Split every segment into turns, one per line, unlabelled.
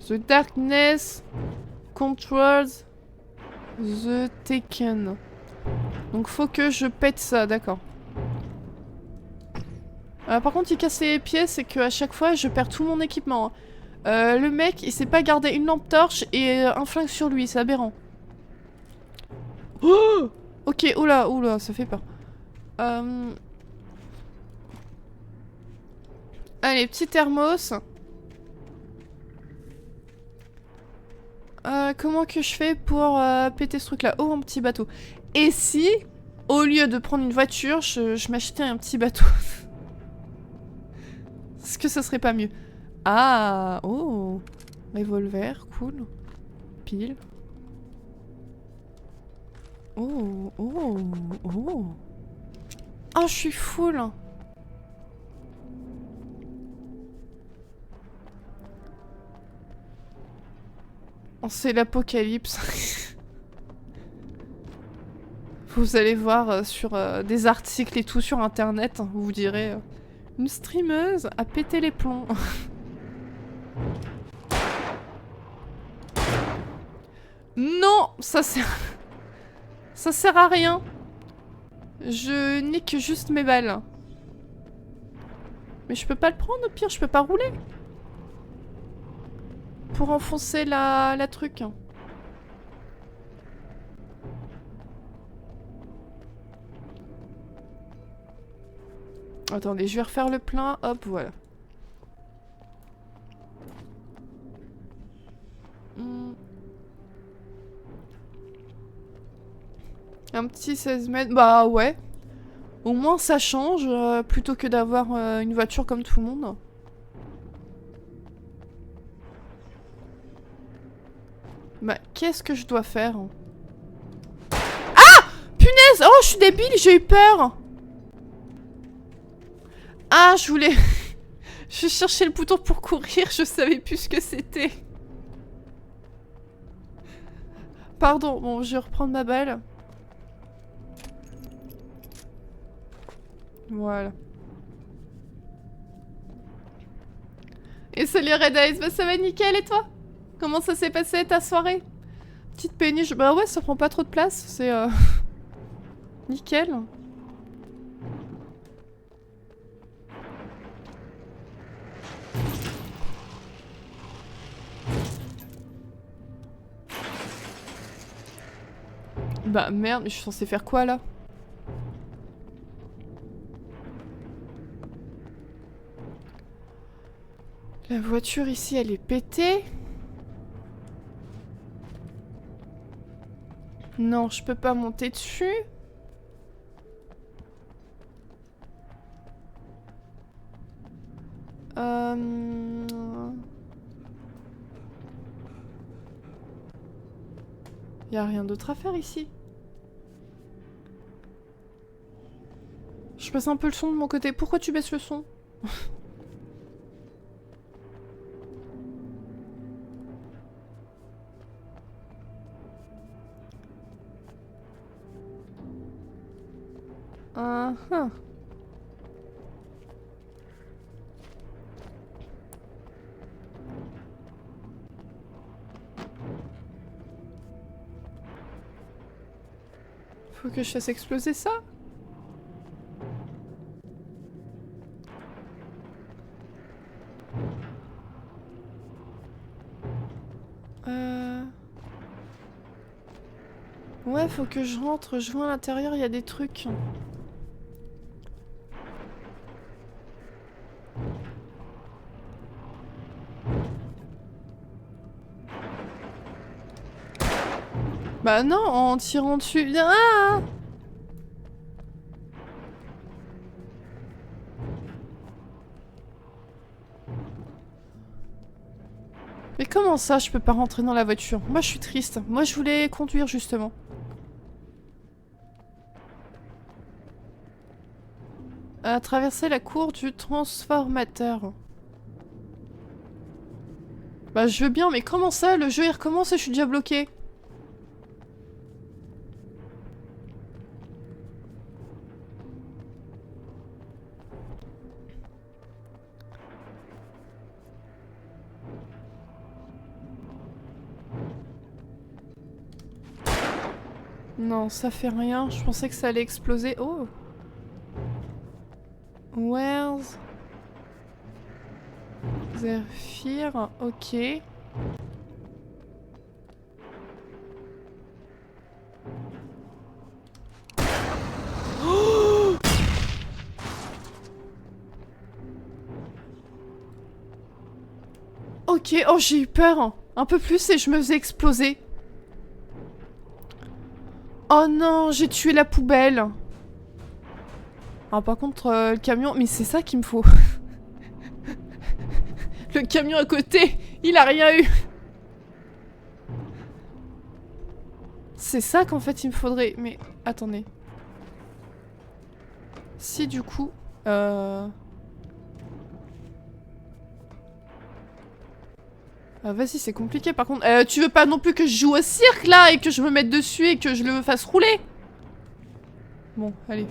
The darkness controls the taken. Donc faut que je pète ça, d'accord. Par contre, il casse les pièces et qu'à chaque fois, je perds tout mon équipement. Le mec, il sait pas garder une lampe torche et un flingue sur lui, c'est aberrant. Oh, ok, oula, oula, ça fait peur. Allez, petit thermos. Comment que je fais pour péter ce truc-là? Oh, un petit bateau. Et si, au lieu de prendre une voiture, je m'achetais un petit bateau? Est-ce que ça serait pas mieux? Ah, oh. Revolver, cool. Pile. Oh, oh, oh. Oh, je suis full. Oh, c'est l'apocalypse. Vous allez voir sur des articles et tout sur internet, vous vous direz une streameuse a pété les plombs. Non, ça sert à rien. Je nique juste mes balles. Mais je peux pas le prendre au pire, je peux pas rouler. Pour enfoncer la truc. Attendez, je vais refaire le plein. Hop, voilà. Un petit 16 mètres. Bah ouais. Au moins ça change, plutôt que d'avoir une voiture comme tout le monde. Bah, qu'est-ce que je dois faire? Ah! Punaise! Oh, je suis débile, j'ai eu peur! Ah, je voulais... je cherchais le bouton pour courir, je savais plus ce que c'était. Pardon, bon, je vais reprendre ma balle. Voilà. Et salut Red Eyes, bah ça va nickel et toi? Comment ça s'est passé ta soirée? Petite péniche, bah ouais, ça prend pas trop de place, c'est nickel. Bah merde, mais je suis censée faire quoi là? La voiture ici, elle est pétée. Non, je peux pas monter dessus. Y a rien d'autre à faire ici. Je passe un peu le son de mon côté. Pourquoi tu baisses le son? Faut que je fasse exploser ça? Ouais, faut que je rentre. Je vois à l'intérieur, il y a des trucs. Bah non, en tirant dessus. Ah! Mais comment ça, je peux pas rentrer dans la voiture? Moi, je suis triste. Moi, je voulais conduire, justement. Traverser la cour du transformateur. Bah, je veux bien, mais comment ça? Le jeu, il recommence et je suis déjà bloquée. Non, ça fait rien. Je pensais que ça allait exploser. Oh. Where's... Zephyr, ok. Oh, ok, oh j'ai eu peur. Un peu plus et je me faisais exploser. Oh non, j'ai tué la poubelle. Alors par contre, le camion... Mais c'est ça qu'il me faut. Le camion à côté, il a rien eu. C'est ça qu'en fait il me faudrait. Mais attendez. Si du coup... Ah, vas-y, c'est compliqué par contre. Tu veux pas non plus que je joue au cirque là et que je me mette dessus et que je le fasse rouler? Bon, allez.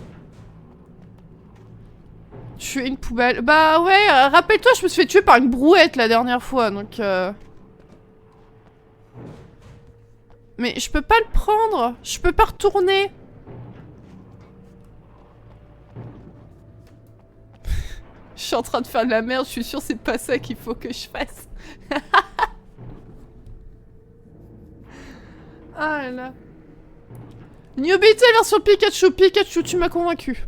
Tuer une poubelle. Bah ouais, rappelle-toi, je me suis fait tuer par une brouette la dernière fois, donc... Mais je peux pas le prendre. Je peux pas retourner. Je suis en train de faire de la merde, je suis sûre c'est pas ça qu'il faut que je fasse. Ah là là. New BT version Pikachu. Pikachu, tu m'as convaincu.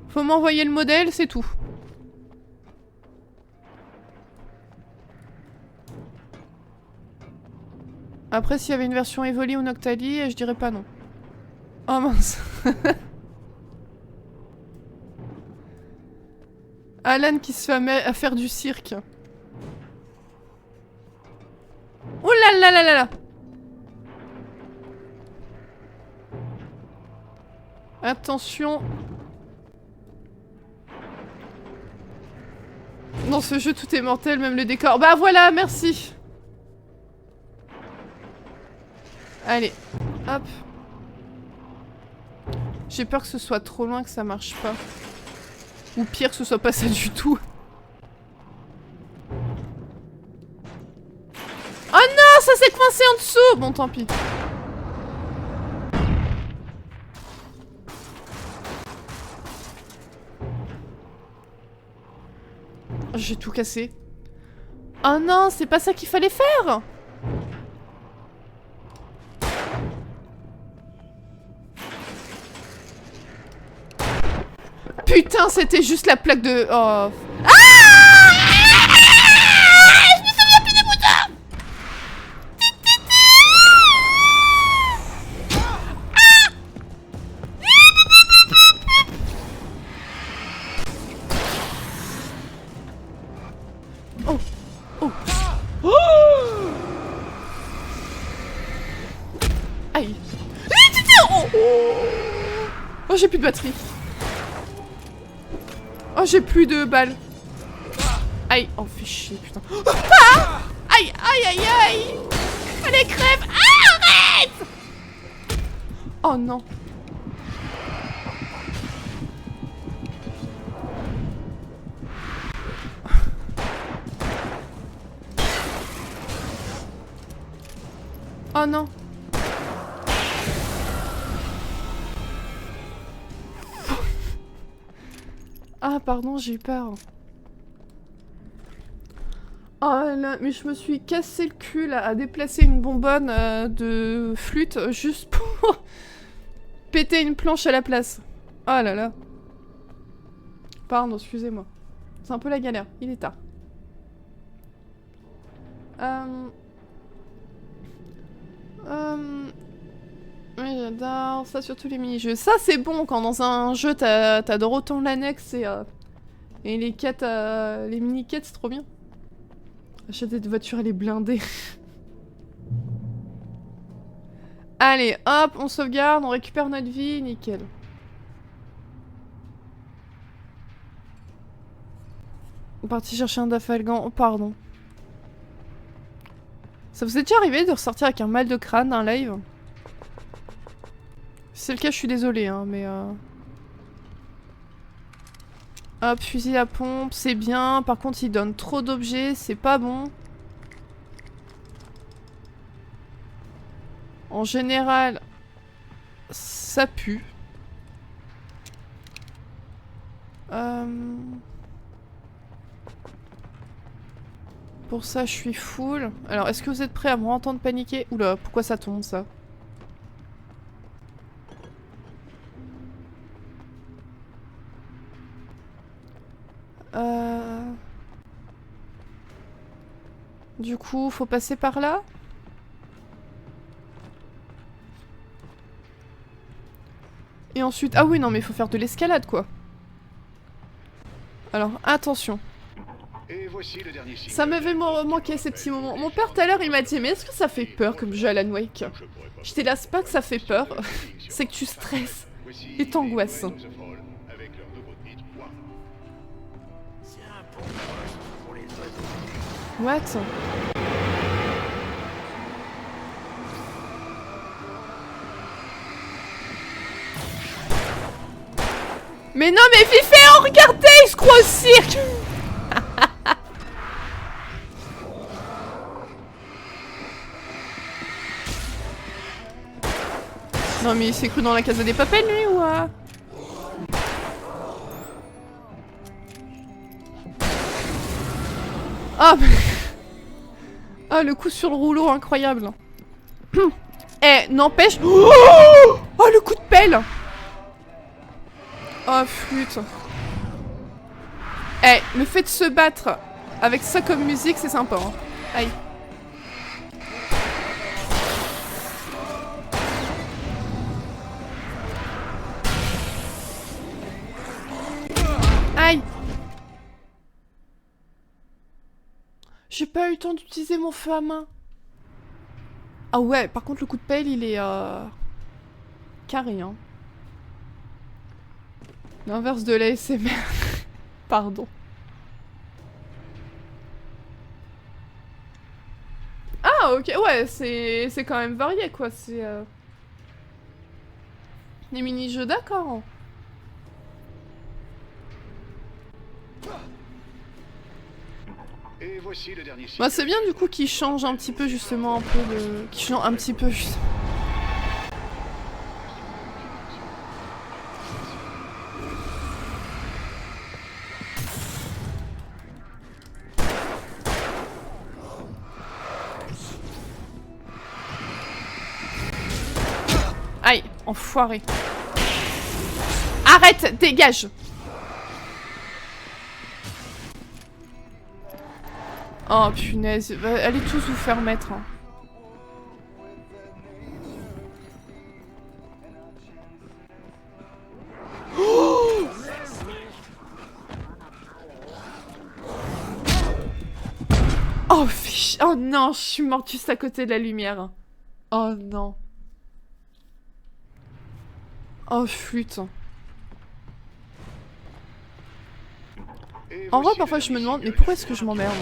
Faut m'envoyer le modèle, c'est tout. Après, s'il y avait une version Evoli ou Noctali, je dirais pas non. Oh mince. Alan qui se fait à faire du cirque. Oh là là là là là. Attention. Dans ce jeu, tout est mortel, même le décor. Bah voilà, merci. Allez, hop. J'ai peur que ce soit trop loin, que ça marche pas. Ou pire, que ce soit pas ça du tout. Oh non, ça s'est coincé en dessous. Bon, tant pis. J'ai tout cassé. Oh non, c'est pas ça qu'il fallait faire. Putain, c'était juste la plaque de... Oh. Ah, je me souviens plus des boutons. Oh. Oh. Oh. Aïe. Oh, oh j'ai plus de batterie. Oh, j'ai plus de balles. Aïe, oh, fais chier, putain. Ah, aïe, aïe, aïe, aïe. Allez, crève. Ah, arrête. Oh non. Oh non. Ah, pardon, j'ai eu peur. Oh là, mais je me suis cassé le cul là, à déplacer une bonbonne de flûte juste pour péter une planche à la place. Oh là là. Pardon, excusez-moi. C'est un peu la galère, il est tard. Oui, j'adore ça, surtout les mini-jeux. Ça, c'est bon quand dans un jeu t'adores autant l'annexe et les quêtes, les mini-quêtes, c'est trop bien. Acheter des voitures, elle est blindée. Allez, hop, on sauvegarde, on récupère notre vie, nickel. On est parti chercher un Dafalgan, oh, pardon. Ça vous est déjà arrivé de ressortir avec un mal de crâne d'un live? Si c'est le cas, je suis désolée, hein, mais... Hop, fusil à pompe, c'est bien. Par contre, il donne trop d'objets, c'est pas bon. En général, ça pue. Pour ça, je suis full. Alors, est-ce que vous êtes prêts à me entendre paniquer? Oula, pourquoi ça tombe, ça? Du coup, faut passer par là? Et ensuite... Ah oui, non, mais il faut faire de l'escalade, quoi. Alors, attention.
Et voici le dernier single.
Ça m'avait manqué ces petits moments. Mon père tout à l'heure il m'a dit mais est-ce que ça fait peur comme jeu Alan Wake? J'étais là, c'est pas que ça fait peur, c'est que tu stresses et t'angoisses. What? Mais non mais Fifi, oh, regardez, il se croit au cirque. Non mais il s'est cru dans la Casa des Papel lui ou Ah mais... Ah le coup sur le rouleau incroyable. Eh n'empêche... Oh le coup de pelle. Oh flûte. Eh le fait de se battre avec ça comme musique c'est sympa hein. Aïe. Aïe. J'ai pas eu le temps d'utiliser mon feu à main. Ah ouais, par contre le coup de pelle il est carré hein. L'inverse de l'ASMR. Pardon. Ah ok, ouais, c'est quand même varié quoi, c'est... Des mini-jeux d'accord.
Et voici le dernier
Bah c'est bien du coup qu'il change un petit peu justement un peu de... Qu'il change un petit peu justement. Aïe, enfoiré. Arrête, dégage. Oh punaise, allez tous vous faire mettre. Hein. Oh, oh, fiche. Oh non, je suis morte juste à côté de la lumière. Oh non. Oh flûte. En vrai, parfois je me demande, mais pourquoi est-ce que je m'emmerde?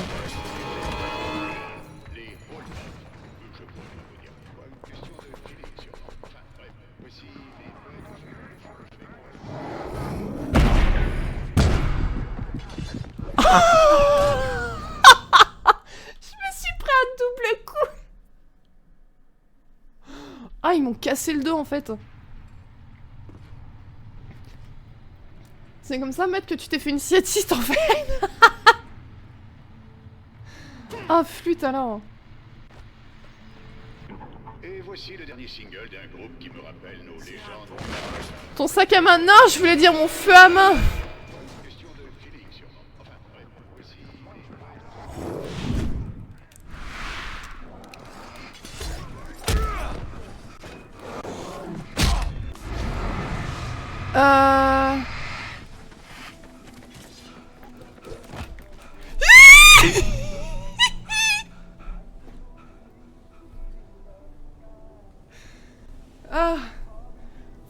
Je me suis pris un double coup. Ah, ils m'ont cassé le dos en fait. C'est comme ça, maître, que tu t'es fait une siestiste en fait. Ah, flûte alors.
Et voici le dernier single d'un groupe qui me rappelle nos légendes.
Ton sac à main? Non, je voulais dire mon feu à main.
Question de feeling sûrement. Enfin, bref, voici
Ah.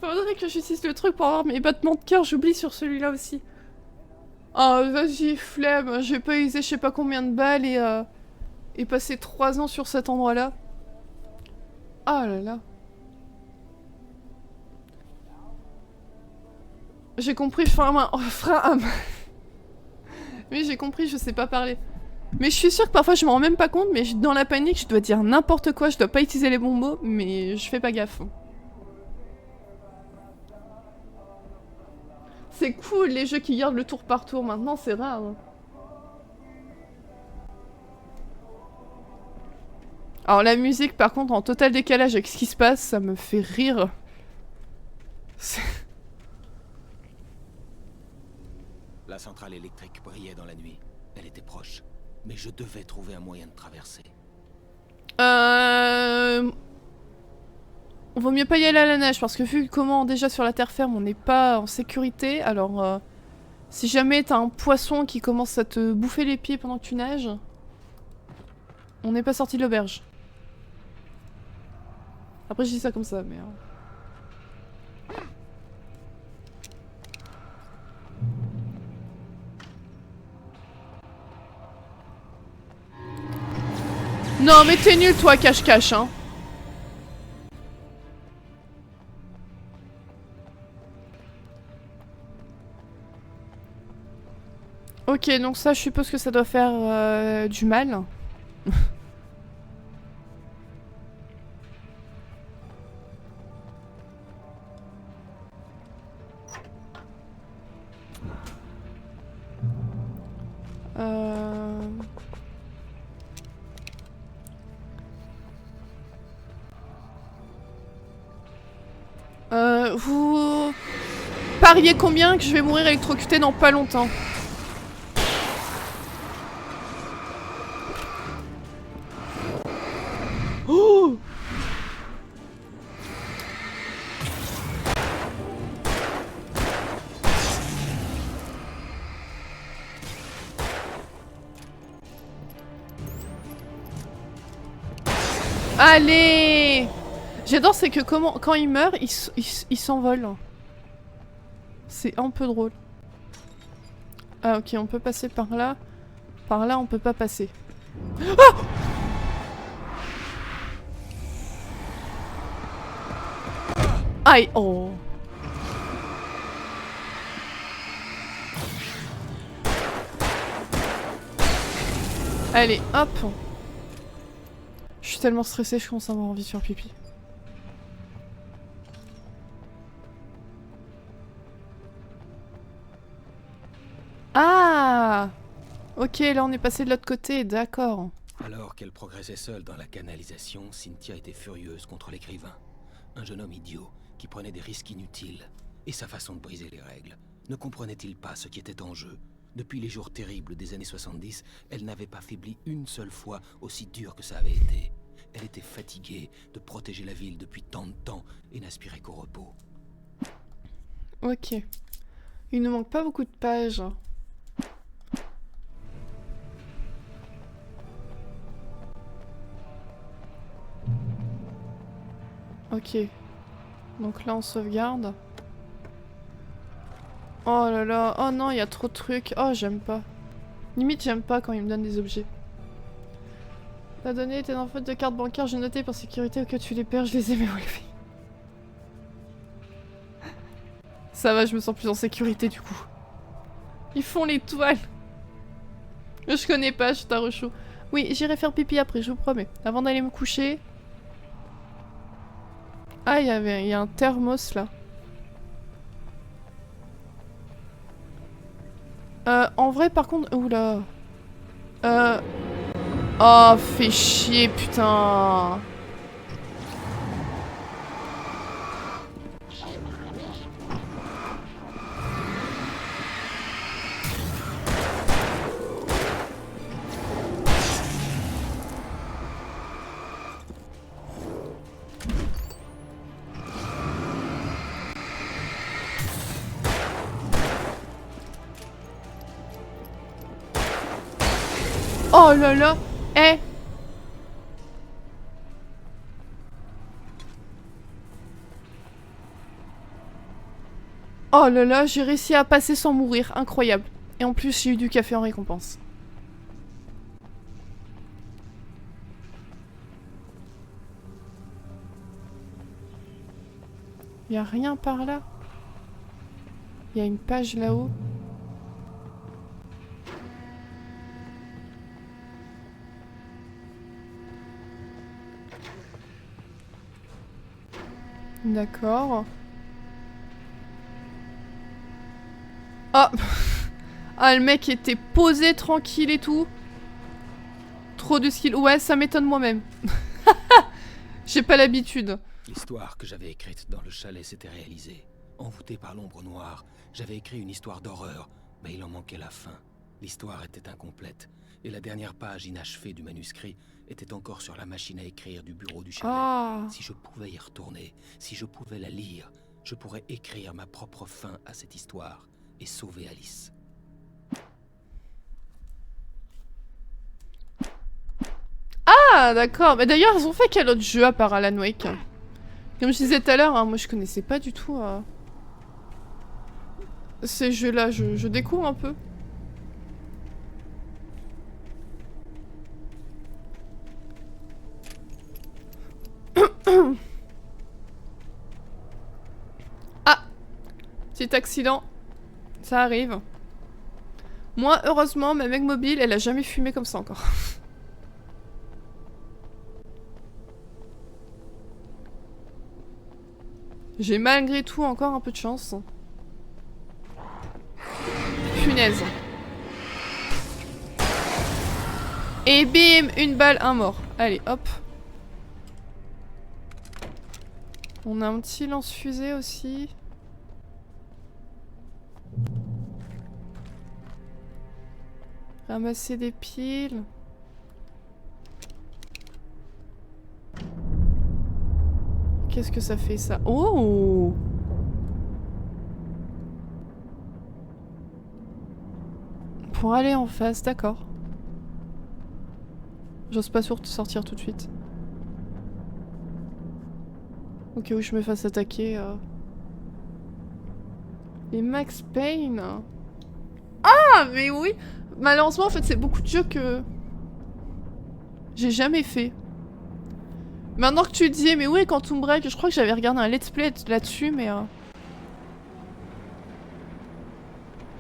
Faudrait que j'utilise le truc pour avoir mes battements de cœur, j'oublie sur celui-là aussi. Ah, vas-y, flemme, j'ai pas usé je sais pas combien de balles et passé 3 ans sur cet endroit-là. Ah là là. J'ai compris frein à main. Oh, frein à main. Oui, j'ai compris, je sais pas parler. Mais je suis sûre que parfois je m'en rends même pas compte, mais dans la panique, je dois dire n'importe quoi, je dois pas utiliser les bons mots, mais je fais pas gaffe. C'est cool les jeux qui gardent le tour par tour, maintenant c'est rare. Alors la musique par contre en total décalage avec ce qui se passe, ça me fait rire.
La centrale électrique brillait dans la nuit. Elle était proche. Mais je devais trouver un moyen de traverser.
On vaut mieux pas y aller à la nage parce que vu comment déjà sur la terre ferme on n'est pas en sécurité, alors si jamais t'as un poisson qui commence à te bouffer les pieds pendant que tu nages, on n'est pas sorti de l'auberge. Après je dis ça comme ça mais... Non mais t'es nul toi cache-cache hein. Ok donc ça je suppose que ça doit faire du mal. Vous pariez combien que je vais mourir électrocuté dans pas longtemps? Oh! Allez! J'adore, c'est que quand il meurt, il s'envole. C'est un peu drôle. Ah ok, on peut passer par là. Par là, on peut pas passer. Ah! Aïe! Oh! Allez, hop! Je suis tellement stressée, je commence à avoir envie de faire pipi. Ah! Ok, là on est passé de l'autre côté, d'accord.
Alors qu'elle progressait seule dans la canalisation, Cynthia était furieuse contre l'écrivain. Un jeune homme idiot qui prenait des risques inutiles. Et sa façon de briser les règles. Ne comprenait-il pas ce qui était en jeu? Depuis les jours terribles des années 70, elle n'avait pas faibli une seule fois, aussi dur que ça avait été. Elle était fatiguée de protéger la ville depuis tant de temps et n'aspirait qu'au repos.
Ok. Il ne manque pas beaucoup de pages. Ok. Donc là on sauvegarde. Oh là là, oh non, il y a trop de trucs. Oh, j'aime pas. Limite, j'aime pas quand il me donne des objets. La donnée était dans faute de carte bancaire, j'ai noté par sécurité au cas où tu les perds, je les ai mis relevés. Ça va, je me sens plus en sécurité du coup. Ils font l'étoile. Je connais pas, je suis un rechou. Oui, j'irai faire pipi après, je vous promets. Avant d'aller me coucher. Ah, il y a un thermos là. En vrai, par contre... Oula. Oh, fais chier, putain. Oh là là. Eh. Oh là là, j'ai réussi à passer sans mourir, incroyable. Et en plus, j'ai eu du café en récompense. Y a rien par là. Y a une page là-haut. D'accord. Ah. Ah, le mec était posé, tranquille et tout. Trop de skill. Ouais, ça m'étonne moi-même. J'ai pas l'habitude.
L'histoire que j'avais écrite dans le chalet s'était réalisée. Envoûté par l'ombre noire, j'avais écrit une histoire d'horreur, mais il en manquait la fin. L'histoire était incomplète, et la dernière page inachevée du manuscrit était encore sur la machine à écrire du bureau du chalet.
Ah.
Si je pouvais y retourner, si je pouvais la lire, je pourrais écrire ma propre fin à cette histoire et sauver Alice.
Ah, d'accord. Mais d'ailleurs, ils ont fait quel autre jeu à part Alan Wake? Comme je disais tout à l'heure, hein, moi je connaissais pas du tout ces jeux-là. Je découvre un peu. Ah! Petit accident. Ça arrive. Moi, heureusement, ma mec mobile, elle a jamais fumé comme ça encore. J'ai malgré tout encore un peu de chance. Punaise. Et bim, une balle, un mort. Allez, hop. On a un petit lance-fusée aussi. Ramasser des piles. Qu'est-ce que ça fait ça? Oh! Pour aller en face, d'accord. J'ose pas sortir tout de suite. Ok, où je me fasse attaquer. Les Max Payne. Ah, mais oui! Malheureusement, en fait, c'est beaucoup de jeux que j'ai jamais fait. Maintenant que tu dis, mais où est Quantum Break? Je crois que j'avais regardé un let's play là-dessus, mais...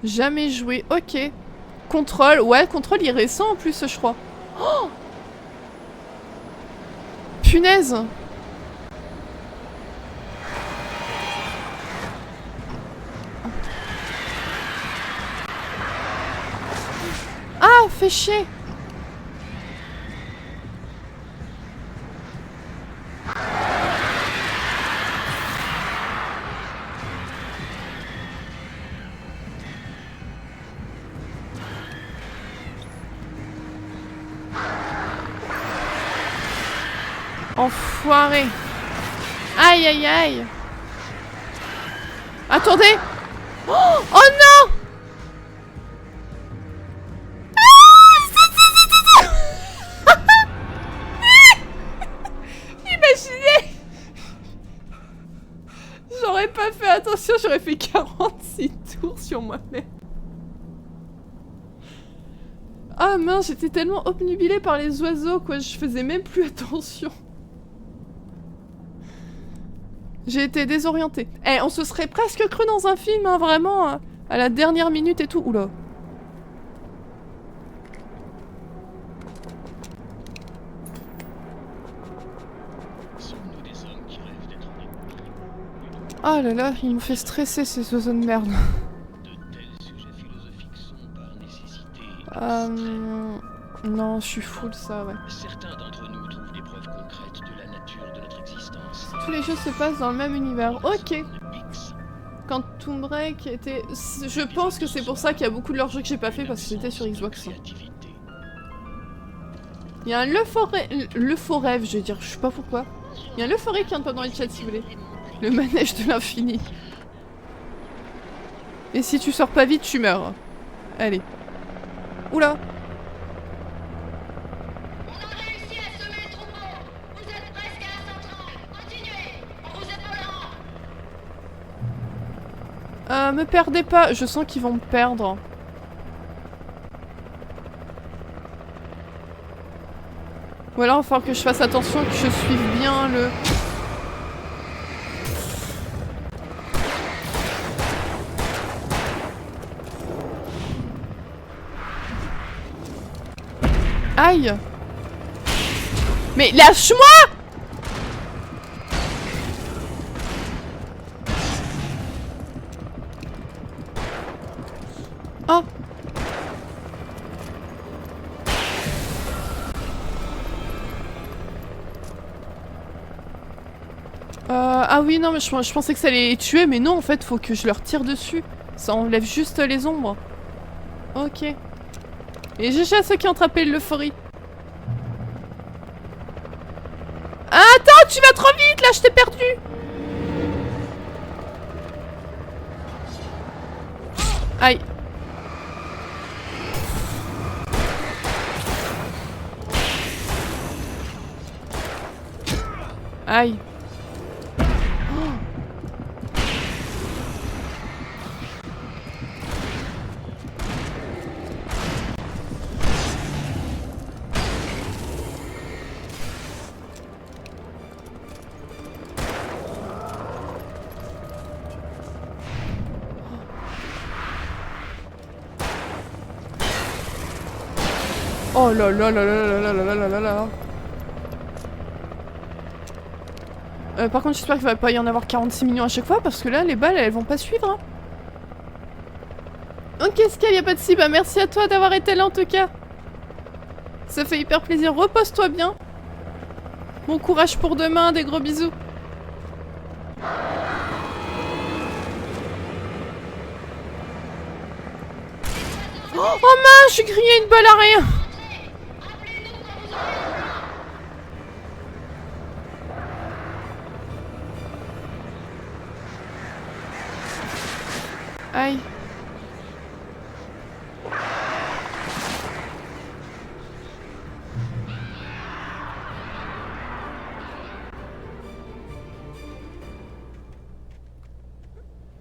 jamais joué. Ok. Control. Ouais, Control, il est récent en plus, je crois. Oh! Punaise! Ah, fais chier! Enfoiré. Aïe aïe aïe. Attendez. Oh, oh non. Imaginez. J'aurais pas fait attention, j'aurais fait 46 tours sur moi-même. Ah mince, j'étais tellement obnubilée par les oiseaux quoi, je faisais même plus attention. J'ai été désorientée. Eh, on se serait presque cru dans un film, hein, vraiment, à la dernière minute et tout. Oula. Ah là là, il me fait stresser ces oiseaux de merde. Non, je suis full ça, ouais.
Certains d'entre nous trouvent des preuves concrètes de la nature de notre existence.
Tous les jeux se passent dans le même univers. Ok. Quantum Break était... Je pense que c'est pour ça qu'il y a beaucoup de leurs jeux que j'ai pas fait parce que c'était sur Xbox. Il y a un le faux rêve, je vais dire, je sais pas pourquoi. Il y a un le forêt qui vient de pas dans les chats si vous voulez. Le manège de l'infini. Et si tu sors pas vite, tu meurs. Allez. Oula. Me perdez pas, je sens qu'ils vont me perdre. Ou alors il va falloir que je fasse attention, que je suive bien le... Aïe! Mais lâche-moi! Oh. Ah oui, non, mais je pensais que ça allait les tuer, mais non, en fait, faut que je leur tire dessus. Ça enlève juste les ombres. Ok. Et j'ai chez ceux qui ont attrapé l'euphorie. Ah, attends, tu vas trop vite, là, je t'ai perdu. Aïe. Aïe. Oh là là là là là là là là là là. Par contre, j'espère qu'il va pas y en avoir 46 millions à chaque fois parce que là, les balles, elles vont pas suivre. Hein. Ok, Sky, y a pas de si. Bah, merci à toi d'avoir été là en tout cas. Ça fait hyper plaisir. Repose-toi bien. Bon courage pour demain. Des gros bisous. Oh mince, j'ai grillé une balle à rien. Aïe.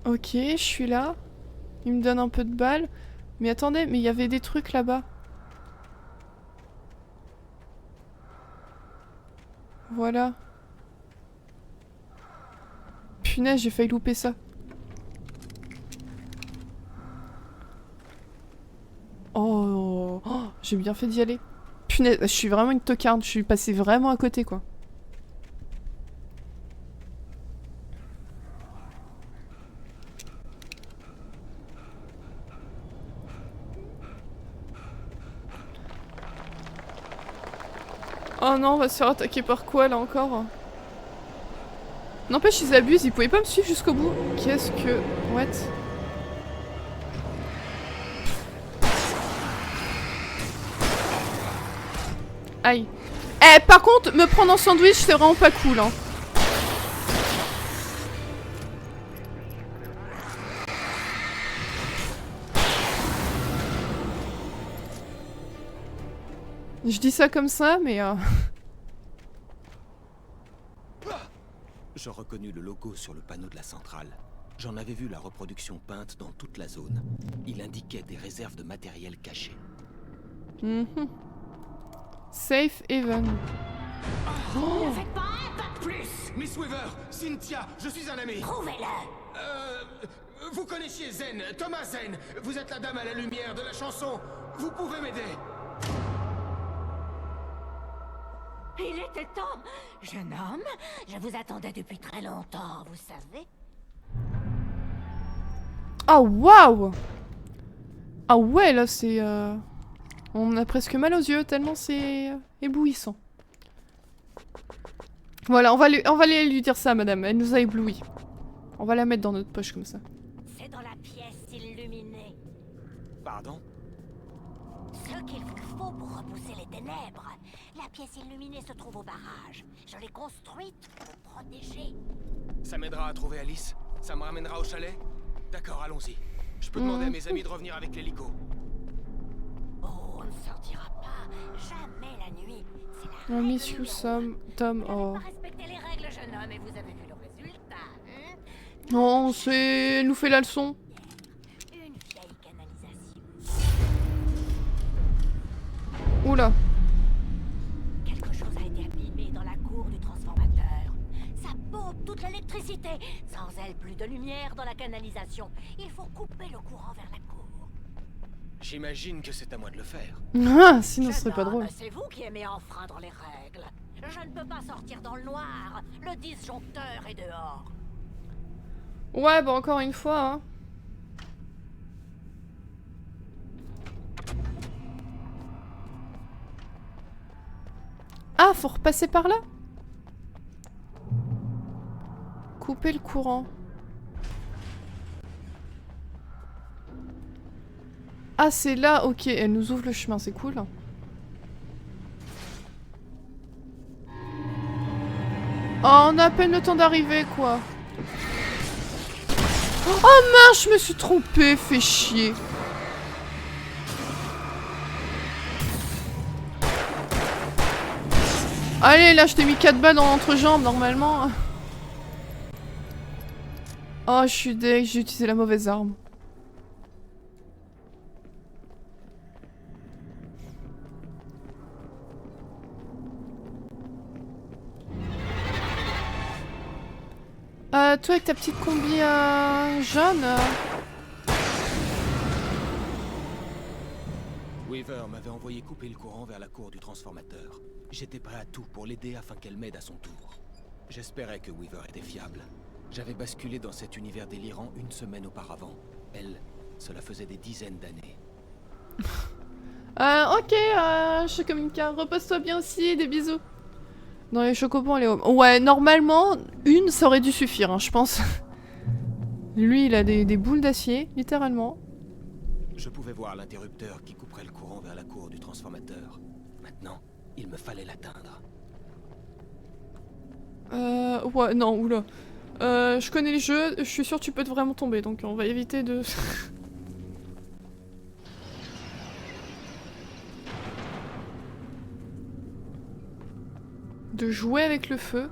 Ok, je suis là. Il me donne un peu de balles. Mais attendez, mais il y avait des trucs là-bas. Voilà. Punaise, j'ai failli louper ça. Oh, oh, j'ai bien fait d'y aller. Punaise, je suis vraiment une tocarde. Je suis passée vraiment à côté, quoi. Oh non, on va se faire attaquer par quoi, là, encore? N'empêche, ils abusent. Ils pouvaient pas me suivre jusqu'au bout. Qu'est-ce que... What? Aïe. Eh, par contre, me prendre en sandwich, c'est vraiment pas cool, hein. Je dis ça comme ça, mais...
Je reconnus le logo sur le panneau de la centrale. J'en avais vu la reproduction peinte dans toute la zone. Il indiquait des réserves de matériel caché.
Safe Haven.
Oh. Ne faites pas un pas de plus.
Miss Weaver, Cynthia, je suis un ami.
Prouvez-le.
Vous connaissiez Zen, Thomas Zen. Vous êtes la dame à la lumière de la chanson. Vous pouvez m'aider.
Il était temps. Jeune homme, je vous attendais depuis très longtemps, vous savez.
Ah, waouh! Ah ouais, là, c'est... On a presque mal aux yeux, tellement c'est éblouissant. Voilà, on va aller lui dire ça, madame. Elle nous a éblouis. On va la mettre dans notre poche, comme ça.
C'est dans la pièce illuminée.
Pardon?
Ce qu'il vous faut pour repousser les ténèbres. La pièce illuminée se trouve au barrage. Je l'ai construite pour vous protéger.
Ça m'aidera à trouver Alice. Ça me ramènera au chalet. D'accord, allons-y. Je peux demander à mes amis de revenir avec l'hélico.
Oh, on ne sortira pas. Jamais la nuit. C'est la
On
règle
miss you
numéro
some,
un.
Tom.
Vous
Oh.
n'avez pas respecté les règles, jeune homme, et vous avez vu le résultat, hein?
Non, c'est... Elle nous fait la leçon.
Une vieille canalisation.
Oula.
Quelque chose a été abîmé dans la cour du transformateur. Ça pompe toute l'électricité. Sans elle, plus de lumière dans la canalisation. Il faut couper le courant vers la cour.
J'imagine que c'est à moi de le faire.
Ah, sinon ce
Jeune
serait pas
homme,
drôle.
C'est vous qui aimez enfreindre les règles. Je ne peux pas sortir dans le noir. Le disjoncteur est dehors.
Ouais, bah encore une fois, hein. Ah, faut repasser par là? Couper le courant. Ah, c'est là, ok, elle nous ouvre le chemin, c'est cool. Oh, on a à peine le temps d'arriver, quoi. Oh mince, je me suis trompée, fais chier. Allez, là, je t'ai mis 4 balles dans l'entrejambe, normalement. Oh, je suis deg, j'ai utilisé la mauvaise arme. Toi avec ta petite combi jaune.
Weaver m'avait envoyé couper le courant vers la cour du transformateur. J'étais prêt à tout pour l'aider afin qu'elle m'aide à son tour. J'espérais que Weaver était fiable. J'avais basculé dans cet univers délirant une semaine auparavant. Elle, cela faisait des dizaines d'années.
Ok, Chocomica, repose-toi bien aussi, des bisous. Dans les chocobons, elle est... Ouais, normalement, une, ça aurait dû suffire, hein, je pense. Lui, il a des boules d'acier, littéralement.
Je pouvais voir l'interrupteur qui couperait le courant vers la cour du transformateur. Maintenant, il me fallait l'atteindre.
Ouais, non, oula. Je connais le jeu, je suis sûre que tu peux vraiment tomber, donc on va éviter de... de jouer avec le feu.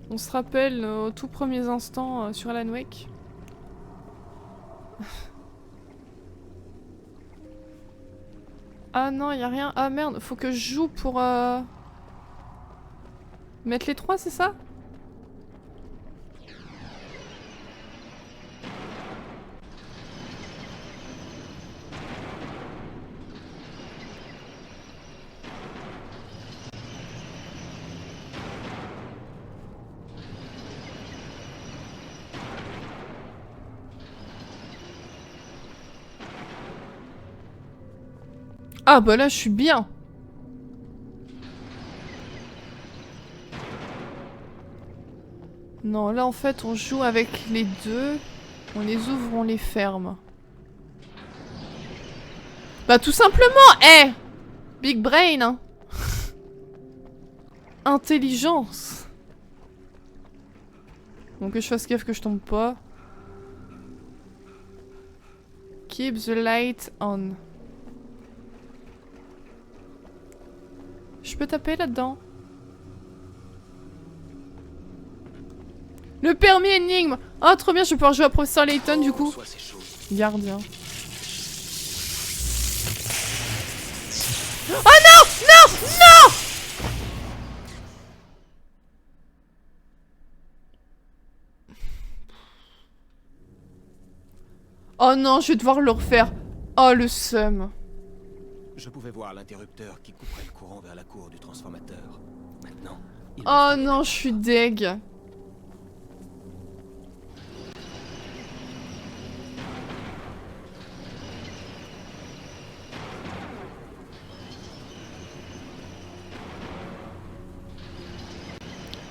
On se rappelle aux tout premiers instants sur Alan Wake. Ah non, y a rien. Ah merde, faut que je joue pour mettre les 3, c'est ça? Ah bah là je suis bien. Non, là en fait on joue avec les deux. On les ouvre, on les ferme. Bah tout simplement, Big brain, hein. Intelligence. Donc que je fasse gaffe que je tombe pas. Keep the light on. Je peux taper là-dedans. Le permis énigme. Oh trop bien, je vais pouvoir jouer à Professeur Layton du coup. Gardien. Oh non! Non! Non! Oh non, je vais devoir le refaire. Oh le seum.
Je pouvais voir l'interrupteur qui couperait le courant vers la cour du transformateur. Maintenant,
oh non, je suis deg.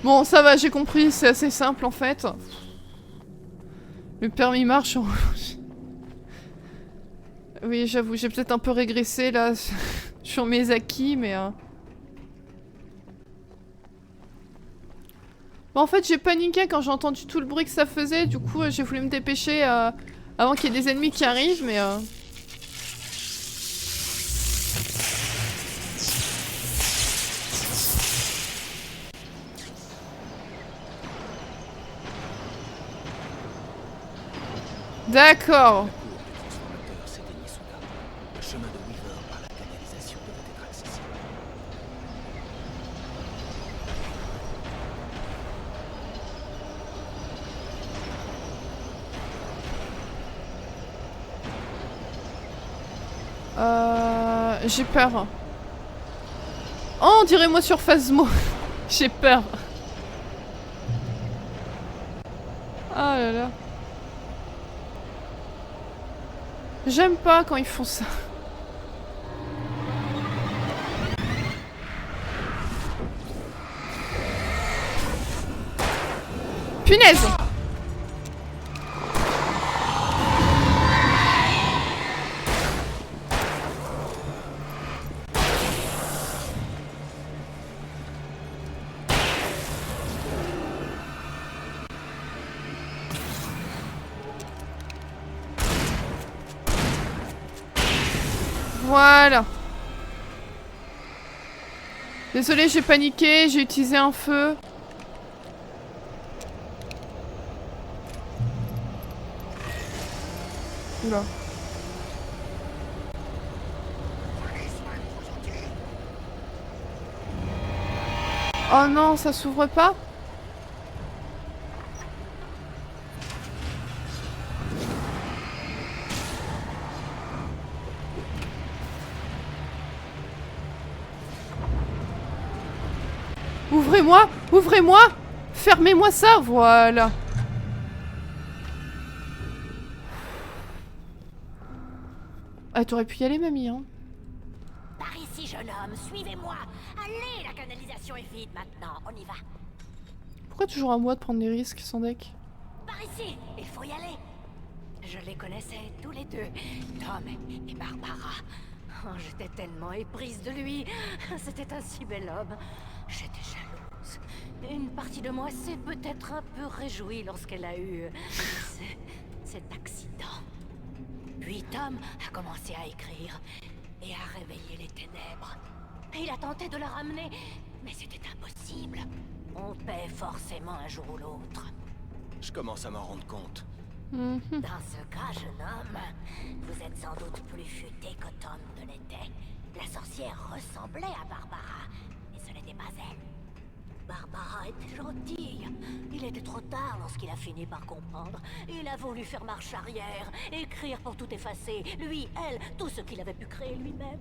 Bon, ça va, j'ai compris, c'est assez simple en fait. Le permis marche en... Oui, j'avoue, j'ai peut-être un peu régressé là sur mes acquis, mais... Bon, en fait, j'ai paniqué quand j'ai entendu tout le bruit que ça faisait, du coup, j'ai voulu me dépêcher avant qu'il y ait des ennemis qui arrivent, mais... D'accord.
Le chemin de Weaver par la canalisation devait être accessible.
J'ai peur. Oh, on dirait moi sur Phasmo. J'ai peur. Ah là là. J'aime pas quand ils font ça. Punaise! Voilà. Désolée, j'ai paniqué, j'ai utilisé un feu. Oula. Oh non, ça s'ouvre pas? Ouvrez-moi! Ouvrez-moi! Fermez-moi ça! Voilà. Ah, t'aurais pu y aller, mamie, hein?
Par ici, jeune homme, suivez-moi. Allez, la canalisation est vide maintenant. On y va.
Pourquoi toujours à moi de prendre des risques sans deck?
Par ici, il faut y aller. Je les connaissais tous les deux, Tom et Barbara. Oh, j'étais tellement éprise de lui. C'était un si bel homme. J'étais jalouse. Une partie de moi s'est peut-être un peu réjouie lorsqu'elle a eu cet accident. Puis Tom a commencé à écrire et à réveiller les ténèbres. Il a tenté de la ramener, mais c'était impossible. On paie forcément un jour ou l'autre.
Je commence à m'en rendre compte.
Mhm.
Dans ce cas, jeune homme, vous êtes sans doute plus futé que Tom ne l'était. La sorcière ressemblait à Barbara, et ce n'était pas elle. Barbara était gentille. Il était trop tard lorsqu'il a fini par comprendre. Il a voulu faire marche arrière, écrire pour tout effacer. Lui, elle, tout ce qu'il avait pu créer lui-même.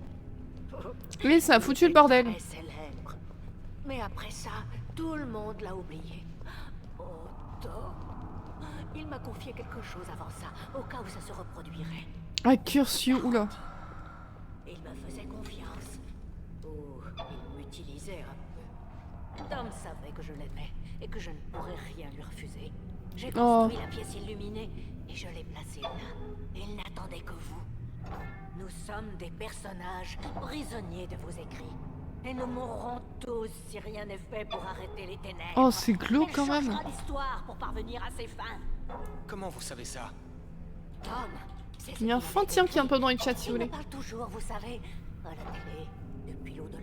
Oui, ça a foutu le bordel.
Il était très célèbre. Mais après ça, tout le monde l'a oublié. Oh, Tom. Il m'a confié quelque chose avant ça, au cas où ça se reproduirait.
Ah, curse you, oula.
Il me faisait confiance. Ou il m'utilisait un peu. Tom savait que je l'aimais et que je ne pourrais rien lui refuser. J'ai construit la pièce illuminée et je l'ai placée là. Il n'attendait que vous. Nous sommes des personnages prisonniers de vos écrits. Et nous mourrons tous si rien n'est fait pour arrêter les ténèbres.
Oh, c'est glauque quand
Elle
même.
changera l'histoire pour parvenir à ses fins.
Comment vous savez ça?
Tom, c'est ce
Il y a un
qu'il
Fantien
avait
qui est un peu dans les
écrit.
chats, si vous
Il
voulez.
me parle toujours, vous savez, à la télé, depuis l'au-delà,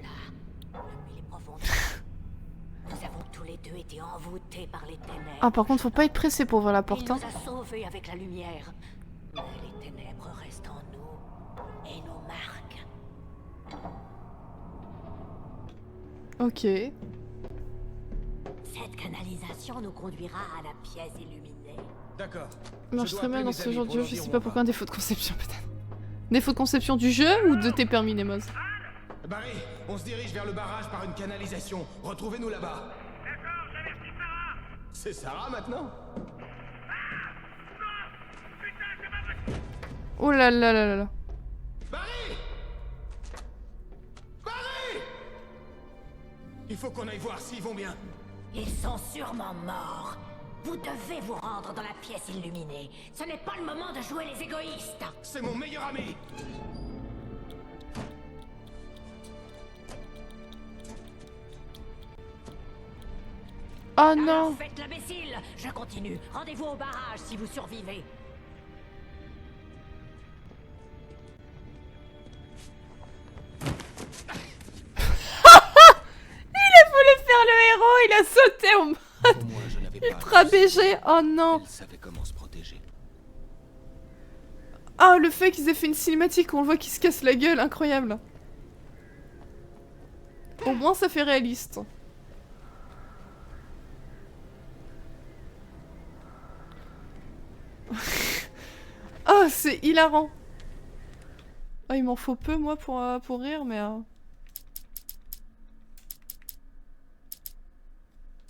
depuis les profondeurs. Nous avons tous les deux été envoûtés par les ténèbres.
Ah, par contre, faut pas être pressé pour ouvrir la
Il
porte,
nous
hein.
a sauvés avec la lumière. Mais les ténèbres restent en nous et nous marquent.
Ok.
Cette canalisation nous conduira à la pièce illuminée.
D'accord.
Marche
Je
très
dois
bien dans
appeler
ce
mes
genre
amis
de jeu,
pour
je
leur
sais
dire
pas
où on
pourquoi un
va.
défaut de conception peut-être. Défaut de conception du jeu ou de tes permis, Nemos?
Barry, on se dirige vers le barrage par une canalisation. Retrouvez-nous là-bas. D'accord, j'avertis Sarah. C'est Sarah maintenant?
Oh là là là là là.
Barry! Barry! Il faut qu'on aille voir s'ils vont bien.
Ils sont sûrement morts. Vous devez vous rendre dans la pièce illuminée. Ce n'est pas le moment de jouer les égoïstes.
C'est mon meilleur ami.
Oh non.
Alors faites l'imbécile. Je continue. Rendez-vous au barrage si vous survivez.
voulait faire le héros, il a sauté au mode
Au moins, je n'avais pas
ultra
à le
BG. Oh non.
Elle savait comment se protéger.
Ah, le fait qu'ils aient fait une cinématique où on le voit qu'il se casse la gueule, incroyable. Au moins, ça fait réaliste. Oh, c'est hilarant. Ah, il m'en faut peu, moi, pour rire, mais...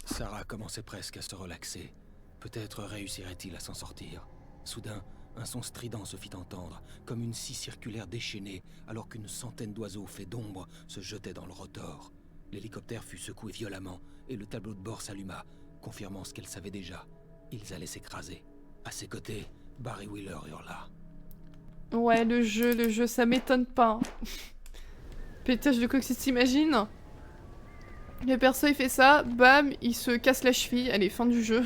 Sarah commençait presque à se relaxer. Peut-être réussirait-il à s'en sortir. Soudain, un son strident se fit entendre, comme une scie circulaire déchaînée, alors qu'une centaine d'oiseaux faits d'ombre se jetaient dans le rotor. L'hélicoptère fut secoué violemment, et le tableau de bord s'alluma, confirmant ce qu'elle savait déjà. Ils allaient s'écraser. À ses côtés, Barry Wheeler hurla.
Ouais, le jeu, ça m'étonne pas. Pétage de coccyx, t'imagines? Le perso il fait ça, bam, il se casse la cheville, allez, fin du jeu.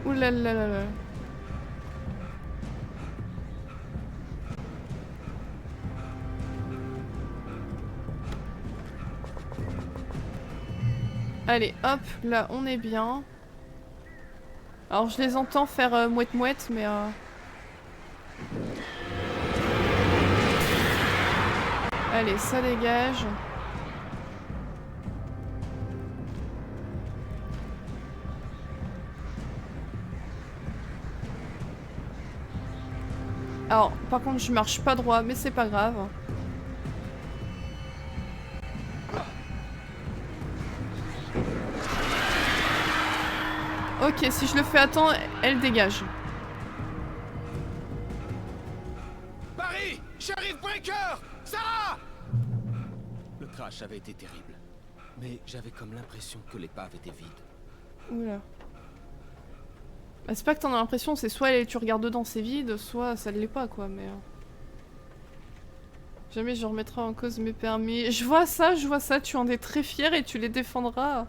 Ouh là là là là. Allez, hop, là on est bien. Alors je les entends faire mouette-mouette, mais... Allez, ça dégage. Alors, par contre, je marche pas droit, mais c'est pas grave. Ok, si je le fais à temps, elle dégage.
Barry! Sheriff Breaker! Sarah!
Le crash avait été terrible. Mais j'avais comme l'impression que l'épave était vide.
Oula. Bah, c'est pas que t'en as l'impression, c'est soit tu regardes dedans c'est vide, soit ça ne l'est pas quoi, mais... Jamais je remettrai en cause mes permis. Je vois ça, tu en es très fier et tu les défendras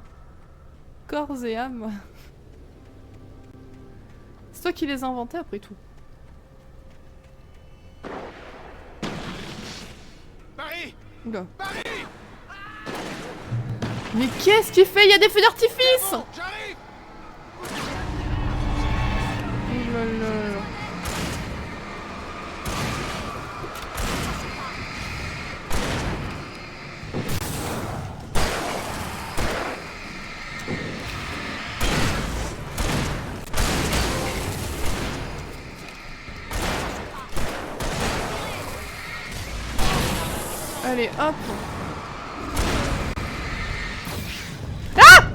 corps et âme. C'est toi qui les as inventés après tout.
Barry!
Oula.
Barry!
Mais qu'est-ce qu'il fait? Il y a des feux d'artifice!
Bon, j'arrive!
Oulala. Allez, hop. Ah!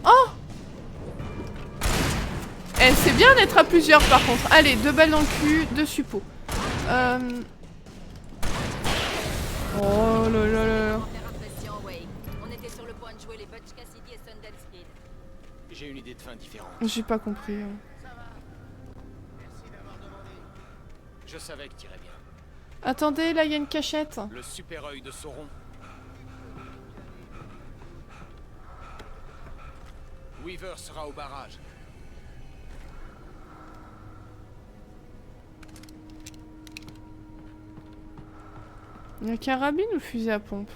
Oh! Eh, c'est bien d'être à plusieurs par contre. Allez, 2 balles dans le cul, 2 suppos. Oh là là là.
On était sur le point de jouer les Butch Cassidy et Sundance Kid.
J'ai une idée de fin différente.
J'ai pas compris.
Je savais que t'irais bien.
Attendez, là il y a une cachette.
Le super œil de Sauron. Weaver sera au barrage.
Il y a carabine ou fusil à pompe?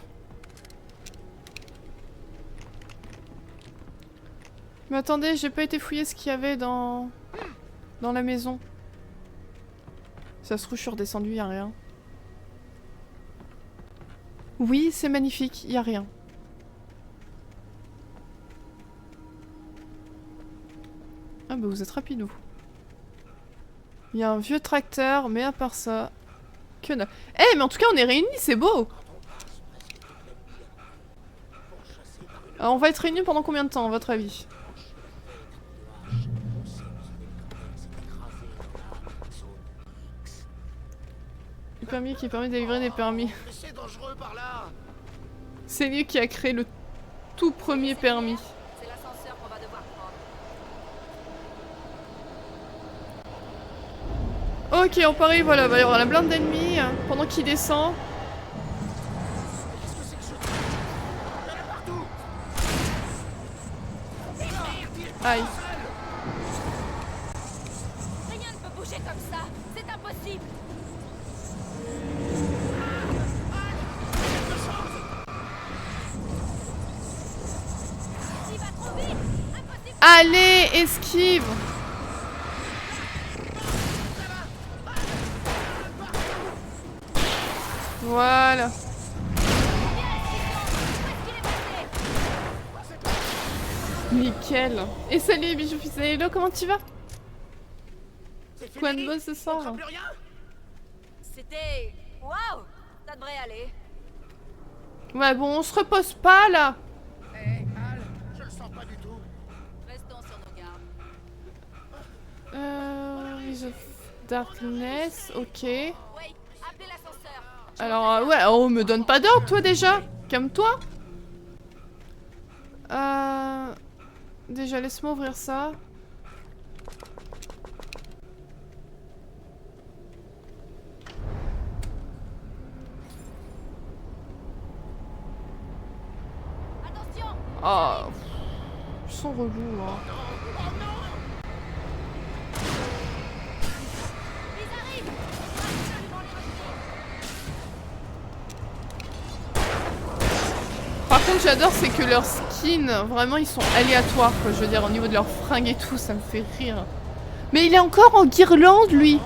Mais attendez, j'ai pas été fouiller ce qu'il y avait dans la maison. Ça se trouve, je suis redescendue, y a rien. Oui, c'est magnifique, y a rien. Ah bah vous êtes rapide, vous. Il y a un vieux tracteur, mais à part ça... Que dalle. Eh, mais en tout cas, on est réunis, c'est beau! Alors, on va être réunis pendant combien de temps, à votre avis? Le permis qui permet de délivrer des permis.
C'est dangereux par là!
C'est lui qui a créé le tout premier permis.
C'est l'ascenseur qu'on va devoir prendre.
Ok, on parie, voilà, va y avoir la blinde d'ennemis pendant qu'il descend.
Qu'est-ce que c'est que ce truc? Il y en a partout!
Aïe.
Rien ne peut bouger comme ça. C'est impossible. Il va trop vite. Impossible.
Allez, esquive! Voilà. Nickel. Et salut les bijoux fils. Hello, comment tu vas? Quoi de beau ce soir?
Plus rien?
C'était... Waouh. Ça devrait aller.
Ouais, bon, on se repose pas là.
Hé, Al, je le sens pas du tout.
Restons sur nos gardes.
Use of Darkness, ok.
Ouais, appelez l'ascenseur.
Alors, ouais, oh, me donne pas d'ordre, toi, déjà. Calme-toi. Déjà, laisse-moi ouvrir ça.
Attention.
Oh, ils sont relous, hein.
Ils arrivent.
Par contre, j'adore, c'est que leurs skins, vraiment, ils sont aléatoires, quoi. Je veux dire, au niveau de leurs fringues et tout, ça me fait rire. Mais il est encore en guirlande, lui.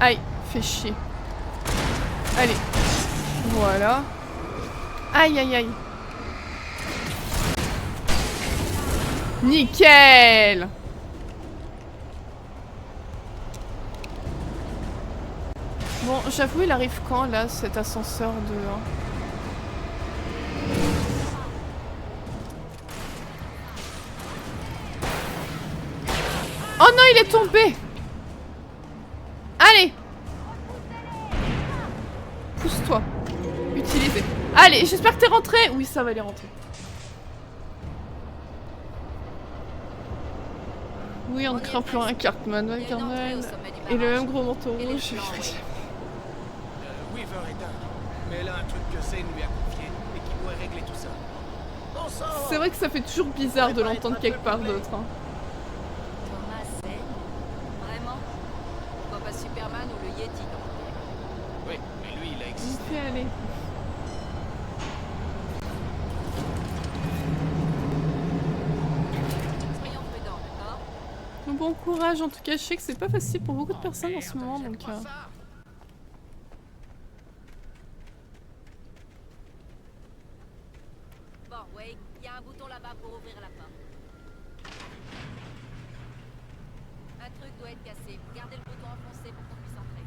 Aïe, fais chier. Allez, voilà. Aïe, aïe, aïe. Nickel! Bon, j'avoue, il arrive quand, là, cet ascenseur de... Oh non, il est tombé! Allez! Pousse-toi. Utilisez. Allez, j'espère que t'es rentré. Oui, ça va aller rentrer. Oui, on ne craint plus un Cartman, ouais, Cartman. Et le même gros manteau rouge.
Weaver est dingue, mais elle a un truc que Zane lui a confié et qui pourrait régler tout ça. Bon sang.
C'est vrai que ça fait toujours bizarre de l'entendre quelque part d'autre. Hein.
Thomas Zane. Vraiment? Pourquoi pas Superman ou le Yeti?
Oui, mais lui, il a existé.
Fais aller.
Soyons prudents, d'accord?
Bon courage, en tout cas, je sais que c'est pas facile pour beaucoup de personnes en ce moment, donc...
Bon, Wade, il y a un bouton là-bas pour ouvrir la porte. Un truc doit être cassé. Gardez le bouton enfoncé pour qu'on puisse entrer.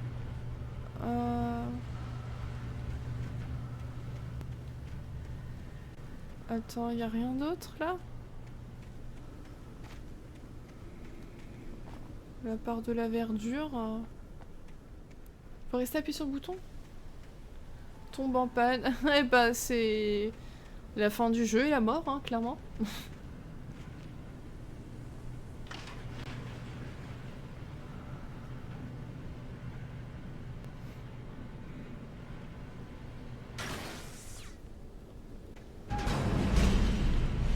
Attends, y a rien d'autre là? La part de la verdure. Faut rester appuyé sur le bouton? Tombe en panne. Eh bah c'est la fin du jeu et la mort, hein, clairement.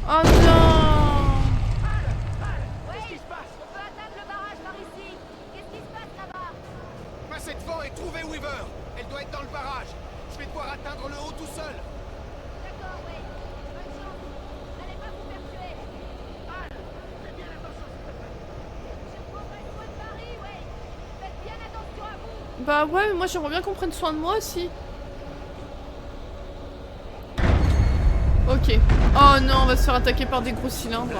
Oh non!
Qu'est-ce qui se passe?
On peut atteindre le barrage par ici. Qu'est-ce qui se passe là-bas?
Passez devant et trouvez Weaver. Elle doit être dans le barrage. Je vais devoir atteindre le haut tout seul.
D'accord, Wade. Bonne chance. N'allez pas vous faire tuer.
Fais bien attention, s'il te plaît.
Je prendrai soin de Paris, Wade. Faites bien attention à vous.
Bah ouais, mais moi j'aimerais bien qu'on prenne soin de moi aussi. Ok. Oh non, on va se faire attaquer par des gros cylindres.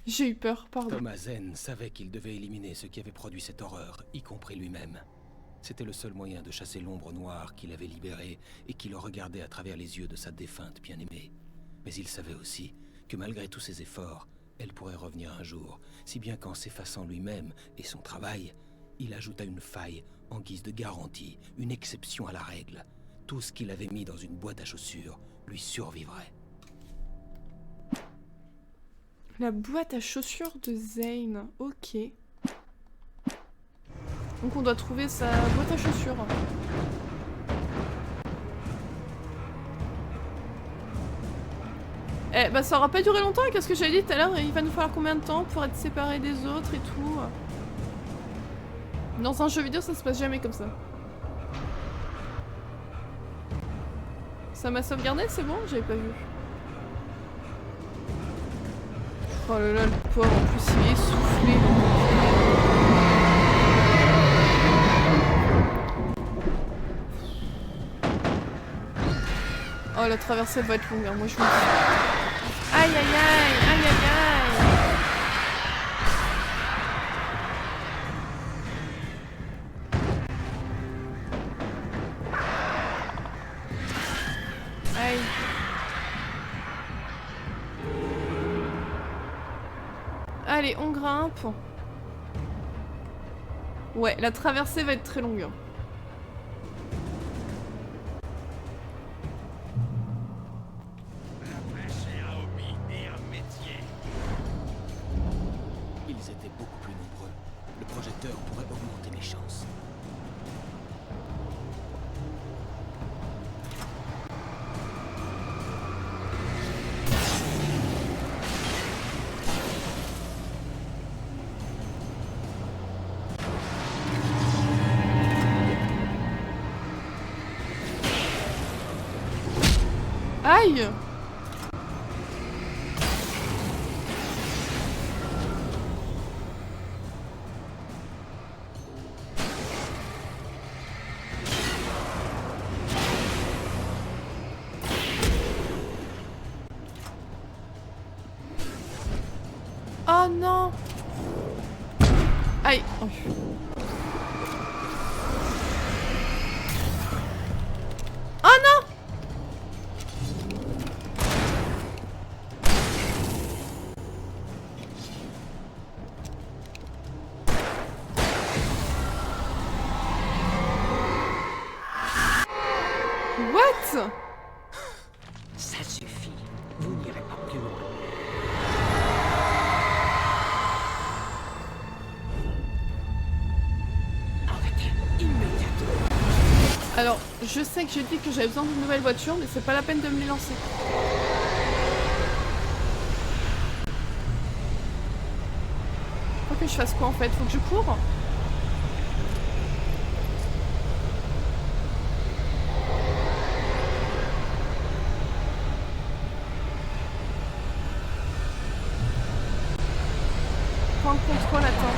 J'ai eu peur, pardon.
Thomas Zane savait qu'il devait éliminer ce qui avait produit cette horreur, y compris lui-même. C'était le seul moyen de chasser l'ombre noire qu'il avait libérée et qui le regardait à travers les yeux de sa défunte bien-aimée. Mais il savait aussi que malgré tous ses efforts, elle pourrait revenir un jour, si bien qu'en s'effaçant lui-même et son travail, il ajouta une faille en guise de garantie, une exception à la règle. Tout ce qu'il avait mis dans une boîte à chaussures lui survivrait.
La boîte à chaussures de Zane. Ok. Donc on doit trouver sa boîte à chaussures. Eh bah ça aura pas duré longtemps, qu'est-ce que j'avais dit tout à l'heure? Il va nous falloir combien de temps pour être séparés des autres et tout? Dans un jeu vidéo ça se passe jamais comme ça. Ça m'a sauvegardé, c'est bon? J'avais pas vu. Oh là là, le pauvre, en plus il est essoufflé. Oh, la traversée va être longue, hein, moi je vous le dis. Aïe aïe aïe, aïe aïe aïe. Aïe. Allez, on grimpe. Ouais, la traversée va être très longue.
Ils étaient beaucoup plus nombreux. Le projecteur pourrait augmenter mes chances.
Aïe! Oh non! Aïe! Oh. Oh non! What?
Ça suffit. Vous n'irez pas plus loin. Arrêtez immédiatement.
Alors, je sais que j'ai dit que j'avais besoin d'une nouvelle voiture, mais c'est pas la peine de me les lancer. Faut que je fasse quoi en fait? Faut que je cours? Point de contrôle, attends.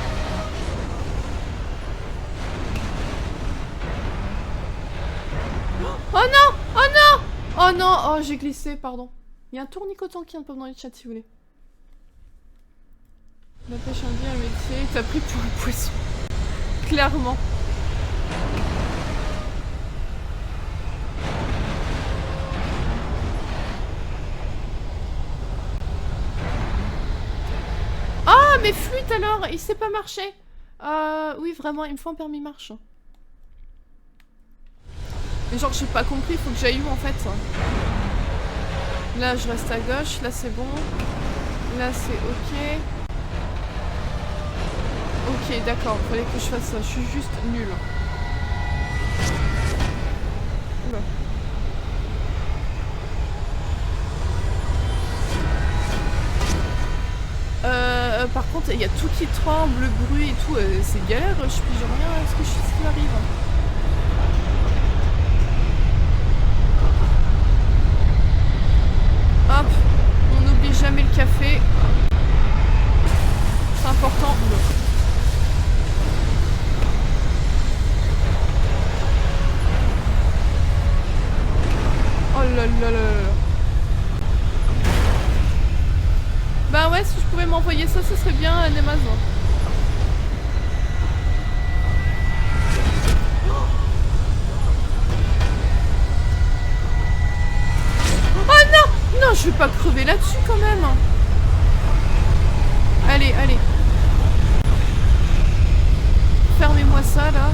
Oh non! Oh non! Oh non! Oh, j'ai glissé, pardon. Il y a un tourniquetant qui vient de pop dans les chats si vous voulez. La pêche indienne, un métier, t'as pris pour un poisson. Clairement. Ah, mais flûte alors! Il sait pas marcher! Oui, vraiment, il me faut un permis marche. Mais genre, j'ai pas compris, faut que j'aille où en fait? Là, je reste à gauche, là c'est bon. Là, c'est ok. Ok, d'accord, il fallait que je fasse ça, je suis juste nulle. Oula. Par contre, il y a tout qui tremble, le bruit et tout, c'est galère, je pige rien à ce qui m'arrive. Hop, on n'oublie jamais le café. C'est important. Oh là là là là. Bah ouais, si je pouvais m'envoyer ça, ce serait bien, Amazon. Oh non! Non, je vais pas crever là-dessus quand même. Allez, allez. Fermez-moi ça là.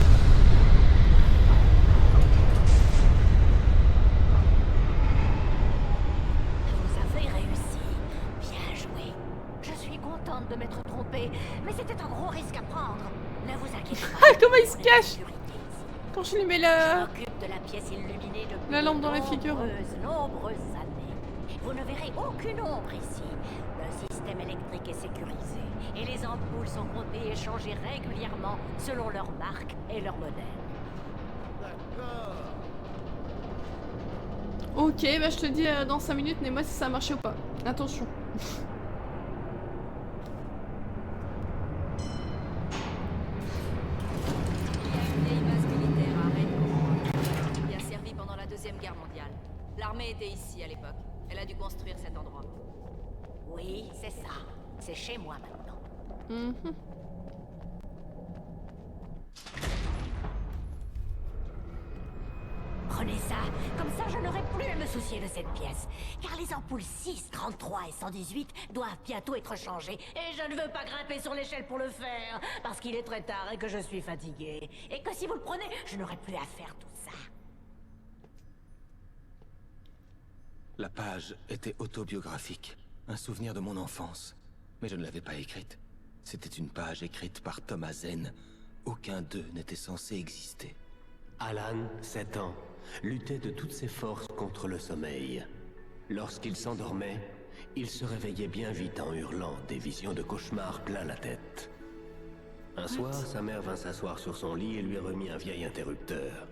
Vous avez réussi. Bien joué. Je suis contente de m'être trompée, mais c'était un gros risque à prendre. Ne vous inquiétez pas.
Ah, comment il se
On est
cache
en sécurité.
quand je lui mets
Je
la...
m'occupe de la pièce illuminée depuis
La lampe dans la figure.
nombreuses années. Vous ne verrez aucune ombre ici. Le système électrique est sécurisé et les ampoules sont comptées et changées régulièrement selon leur marque et leur modèle.
Ok, bah je te dis dans 5 minutes, mais moi si ça a marché ou pas. Attention.
Une vieille base militaire à Rainbow, qui a servi pendant la Deuxième Guerre mondiale. L'armée était ici à l'époque. Elle a dû construire cet endroit. Oui, c'est ça. C'est chez moi maintenant.
Mhm.
Prenez ça, comme ça je n'aurai plus à me soucier de cette pièce. Car les ampoules 6, 33 et 118 doivent bientôt être changées. Et je ne veux pas grimper sur l'échelle pour le faire, parce qu'il est très tard et que je suis fatiguée. Et que si vous le prenez, je n'aurai plus à faire tout ça.
La page était autobiographique, un souvenir de mon enfance. Mais je ne l'avais pas écrite. C'était une page écrite par Thomas Zen. Aucun d'eux n'était censé exister.
Alan, 7 ans, luttait de toutes ses forces contre le sommeil. Lorsqu'il s'endormait, il se réveillait bien vite en hurlant, des visions de cauchemars plein la tête. Un soir, sa mère vint s'asseoir sur son lit et lui remit un vieil interrupteur.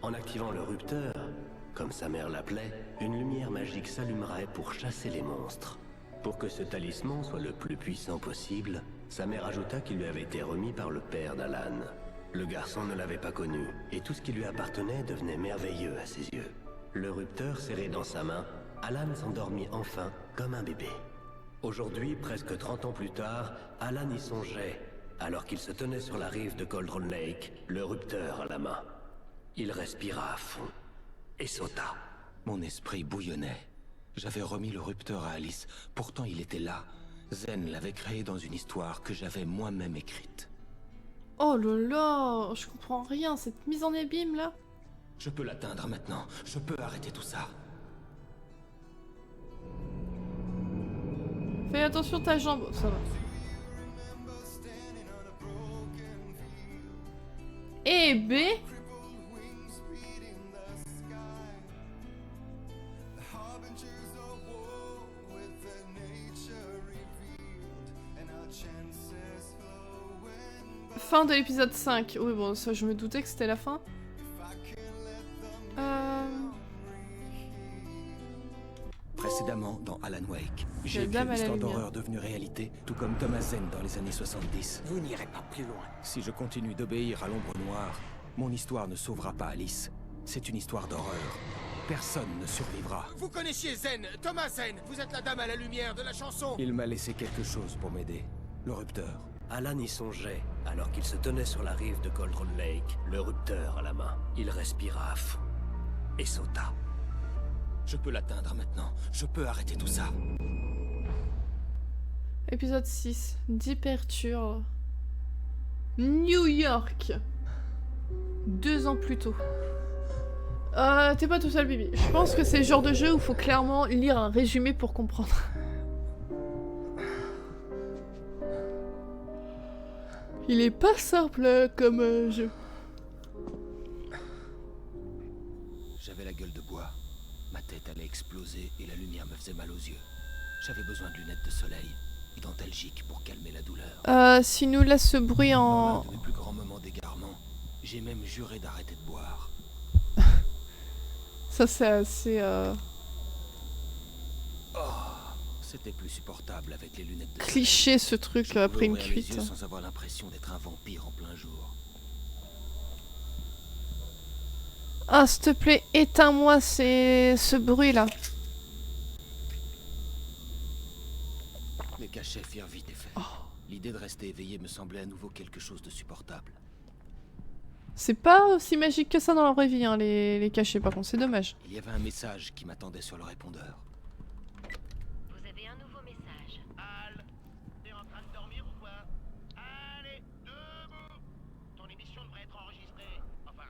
En activant le rupteur, comme sa mère l'appelait, une lumière magique s'allumerait pour chasser les monstres. Pour que ce talisman soit le plus puissant possible, sa mère ajouta qu'il lui avait été remis par le père d'Alan. Le garçon ne l'avait pas connu, et tout ce qui lui appartenait devenait merveilleux à ses yeux. Le rupteur serré dans sa main, Alan s'endormit enfin comme un bébé. Aujourd'hui, presque 30 ans plus tard, Alan y songeait, alors qu'il se tenait sur la rive de Cauldron Lake, le rupteur à la main. Il respira à fond, et sauta.
Mon esprit bouillonnait. J'avais remis le rupteur à Alice, pourtant il était là. Zen l'avait créé dans une histoire que j'avais moi-même écrite.
Oh là là, je comprends rien, cette mise en abîme là.
Je peux l'atteindre maintenant, je peux arrêter tout ça.
Fais attention ta jambe, ça va. Et B. Fin de l'épisode 5. Oui, bon, ça, je me doutais que c'était la fin.
Précédemment, dans Alan Wake, j'ai
La
écrit
dame
une
à la
histoire
lumière.
d'horreur devenue réalité, tout comme Thomas Zen dans les années 70.
Vous n'irez pas plus loin.
Si je continue d'obéir à l'ombre noire, mon histoire ne sauvera pas Alice. C'est une histoire d'horreur. Personne ne survivra.
Vous connaissiez Zen, Thomas Zen. Vous êtes la dame à la lumière de la chanson.
Il m'a laissé quelque chose pour m'aider. Le rupteur.
Alan y songeait, alors qu'il se tenait sur la rive de Cauldron Lake, le rupteur à la main. Il respira à fond, et sauta.
Je peux l'atteindre maintenant. Je peux arrêter tout ça.
Épisode 6. D'Hyperture. New York. 2 ans plus tôt. T'es pas tout seul, Bibi. Je pense que c'est le genre de jeu où il faut clairement lire un résumé pour comprendre. Il est pas simple comme jeu.
J'avais la gueule de bois. Ma tête allait exploser et la lumière me faisait mal aux yeux. J'avais besoin de lunettes de soleil, dentalgiques pour calmer la douleur.
Si nous laisse ce bruit
Dans
en...
l'un de mes plus grands moments d'égarement, j'ai même juré d'arrêter de boire.
Ça c'est assez...
C'était plus supportable avec les lunettes de
cliché ce truc
soleil. Je
après une
pouvais ouvrir les
cuite.
yeux sans avoir l'impression d'être un vampire en plein jour.
Ah, s'il te plaît, éteins-moi ce bruit-là.
Les cachets firent vite effet. L'idée de rester éveillé me semblait à nouveau quelque chose de supportable.
C'est pas aussi magique que ça dans la vraie vie, hein, les cachets, par contre, c'est dommage.
Il y avait un message qui m'attendait sur le répondeur.
Vous avez un nouveau message.
Al, t'es en train de dormir ou quoi? Allez, debout. Ton émission devrait être enregistrée. Enfin,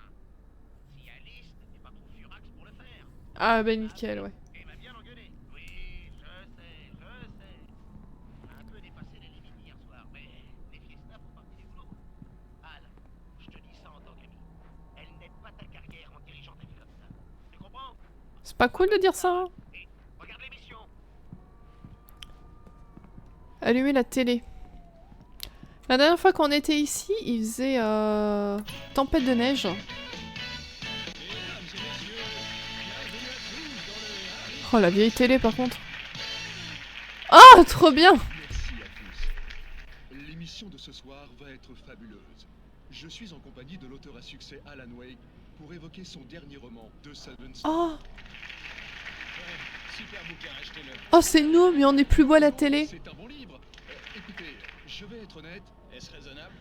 si Alice n'était pas trop furax pour le faire.
Ah bah nickel, ouais.
Il m'a bien engueulé. Oui, je sais, je sais. Un peu dépassé les limites hier soir, mais les fiestas font partie du boulot. Al, je te dis ça en tant qu'ami. Elle n'aide pas ta carrière en dirigeant ta vie comme ça. Tu comprends?
C'est pas cool de dire ça, hein.
Et regarde l'émission.
Allumer la télé. La dernière fois qu'on était ici, il faisait tempête de neige. Oh, la vieille télé, par contre. Ah, trop bien!
Merci à tous. L'émission de ce soir va être fabuleuse. Je suis en compagnie de l'auteur à succès Alan Wake pour évoquer son dernier roman, The Seven Stars.
Oh!
Super bouquin, achetez-le.
Oh, c'est nous, mais on est plus beau à la télé.
C'est un bon livre. Écoutez, je vais être honnête.
Est-ce raisonnable?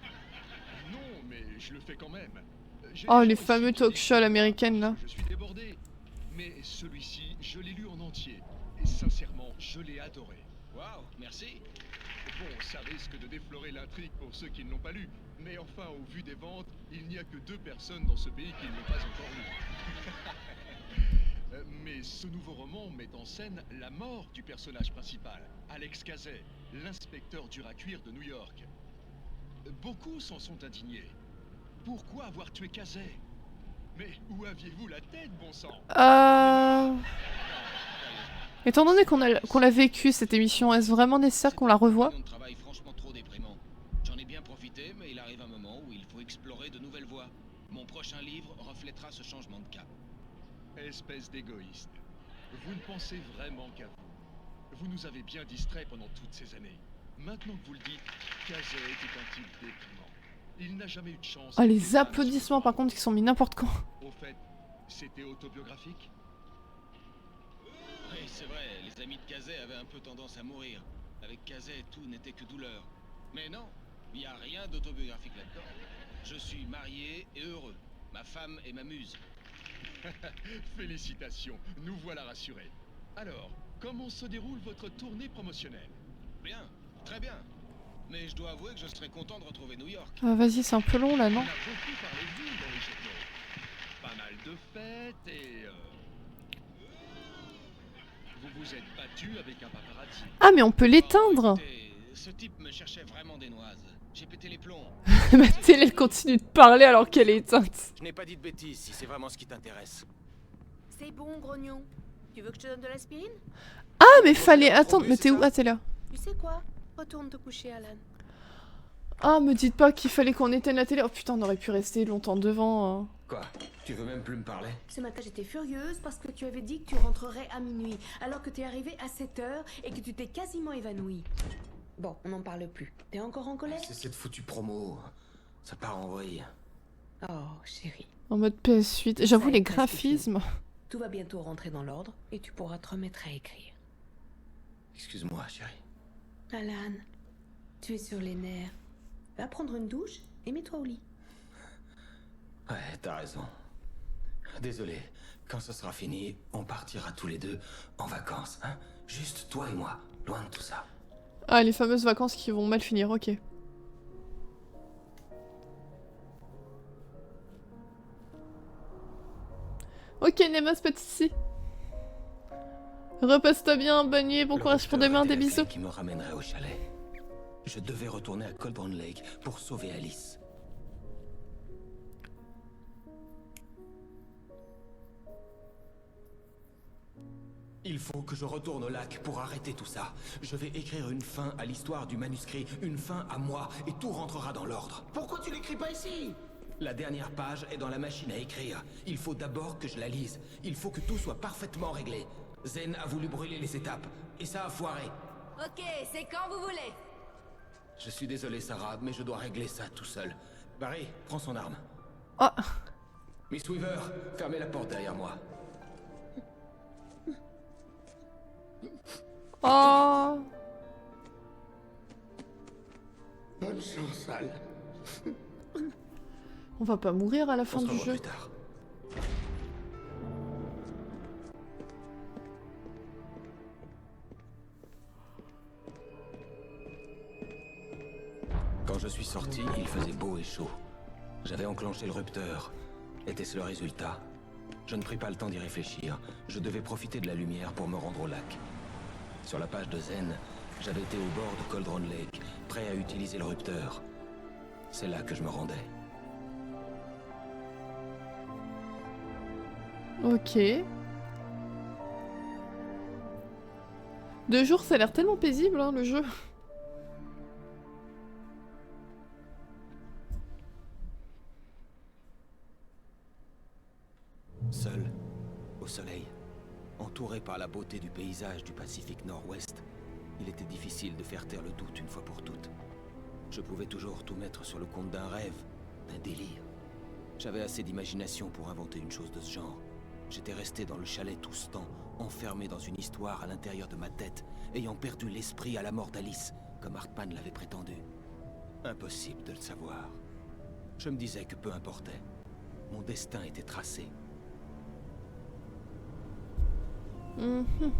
Non, mais je le fais quand même. J'ai
Oh,
des
les
gens
fameux
ici qui
talk
disent
shows à l'américaine, là.
Je suis débordé. Mais celui-ci, je l'ai lu en entier. Et sincèrement, je l'ai adoré.
Waouh, merci.
Bon, ça risque de déflorer l'intrigue pour ceux qui ne l'ont pas lu. Mais enfin, au vu des ventes, il n'y a que 2 personnes dans ce pays qui ne l'ont pas encore lu. Mais ce nouveau roman met en scène la mort du personnage principal, Alex Kazay, l'inspecteur dur à cuire de New York. Beaucoup s'en sont indignés. Pourquoi avoir tué Kazay? Mais où aviez-vous la tête, bon sang?
Étant donné qu'on l'a vécu cette émission, est-ce vraiment nécessaire qu'on la revoie?
C'est un travail franchement trop déprimant. J'en ai bien profité, mais il arrive un moment où il faut explorer de nouvelles voies. Mon prochain livre reflètera ce changement de cap.
Espèce d'égoïste. Vous ne pensez vraiment qu'à vous. Vous nous avez bien distraits pendant toutes ces années. Maintenant que vous le dites, Kazay était un type déprimant. Il n'a jamais eu de chance.
Oh, les applaudissements par contre qui sont mis n'importe quand.
Au fait, c'était autobiographique?
Oui, c'est vrai, les amis de Kazay avaient un peu tendance à mourir. Avec Kazay, tout n'était que douleur. Mais non, il n'y a rien d'autobiographique là-dedans. Je suis marié et heureux. Ma femme est ma muse.
Félicitations, nous voilà rassurés. Alors, comment se déroule votre tournée promotionnelle?
Bien, très bien. Mais je dois avouer que je serais content de retrouver New York.
Ah, vas-y, c'est un peu long là,
On
non?
a beaucoup parlé de vous dans les journaux. Pas mal de fêtes et... Vous vous êtes battu avec un paparazzi.
Ah, mais on peut l'éteindre!
Écoutez, ce type me cherchait vraiment des noises. J'ai pété les plombs.
Ma télé, elle continue de parler alors qu'elle est éteinte.
Je n'ai pas dit de bêtises si c'est vraiment ce qui t'intéresse.
C'est bon, grognon. Tu veux que je te donne de l'aspirine?
Ah, mais fallait attendre. Mais t'es où? Ah, t'es là.
Tu sais quoi? Retourne te coucher, Alan.
Ah, me dites pas qu'il fallait qu'on éteigne la télé. Oh putain, on aurait pu rester longtemps devant. Hein.
Quoi? Tu veux même plus me parler?
Ce matin, j'étais furieuse parce que tu avais dit que tu rentrerais à minuit, alors que t'es arrivé à 7 h et que tu t'es quasiment évanoui. Bon, on n'en parle plus. T'es encore en colère?
C'est cette foutue promo. Ça part en vrille.
Oh, chérie.
En mode PS8. J'avoue,
Ça
les
est presque
graphismes.
Tout va bientôt rentrer dans l'ordre et tu pourras te remettre à écrire.
Excuse-moi, chérie.
Alan, tu es sur les nerfs. Va prendre une douche et mets-toi au lit.
Ouais, t'as raison. Désolé. Quand ce sera fini, on partira tous les deux en vacances, hein? Juste toi et moi, loin de tout ça.
Ah, les fameuses vacances qui vont mal finir, ok. Ok, Nemos, pas de soucis. Repose-toi bien, bonne nuit, bon
Le
courage pour
recteur
demain,
était
des
la
bisous.
clé qui me ramènerait au chalet. Je devais retourner à Cauldron Lake pour sauver Alice. Il faut que je retourne au lac pour arrêter tout ça. Je vais écrire une fin à l'histoire du manuscrit, une fin à moi, et tout rentrera dans l'ordre. Pourquoi tu l'écris pas ici? La dernière page est dans la machine à écrire. Il faut d'abord que je la lise. Il faut que tout soit parfaitement réglé. Zen a voulu brûler les étapes, et ça a foiré.
Ok, c'est quand vous voulez.
Je suis désolé, Sarah, mais je dois régler ça tout seul. Barry, prends son arme.
Oh,
Miss Weaver, fermez la porte derrière moi.
oh.
Bonne chance, Al.
On va pas mourir à la fin
On se
du
revoit
jeu.
plus tard. Quand je suis sorti, il faisait beau et chaud. J'avais enclenché le rupteur. Était-ce le résultat? Je ne pris pas le temps d'y réfléchir. Je devais profiter de la lumière pour me rendre au lac. Sur la page de Zen, j'avais été au bord de Cauldron Lake, prêt à utiliser le rupteur. C'est là que je me rendais.
Ok. 2 jours, ça a l'air tellement paisible, hein, le jeu.
Seul, au soleil,
Entouré par la beauté du paysage du Pacifique Nord-Ouest, il était difficile de faire taire le doute une fois pour toutes. Je pouvais toujours tout mettre sur le compte d'un rêve, d'un délire. J'avais assez d'imagination pour inventer une chose de ce genre. J'étais resté dans le chalet tout ce temps, enfermé dans une histoire à l'intérieur de ma tête, ayant perdu l'esprit à la mort d'Alice, comme Hartman l'avait prétendu. Impossible de le savoir. Je me disais que peu importait. Mon destin était tracé.
Mhm.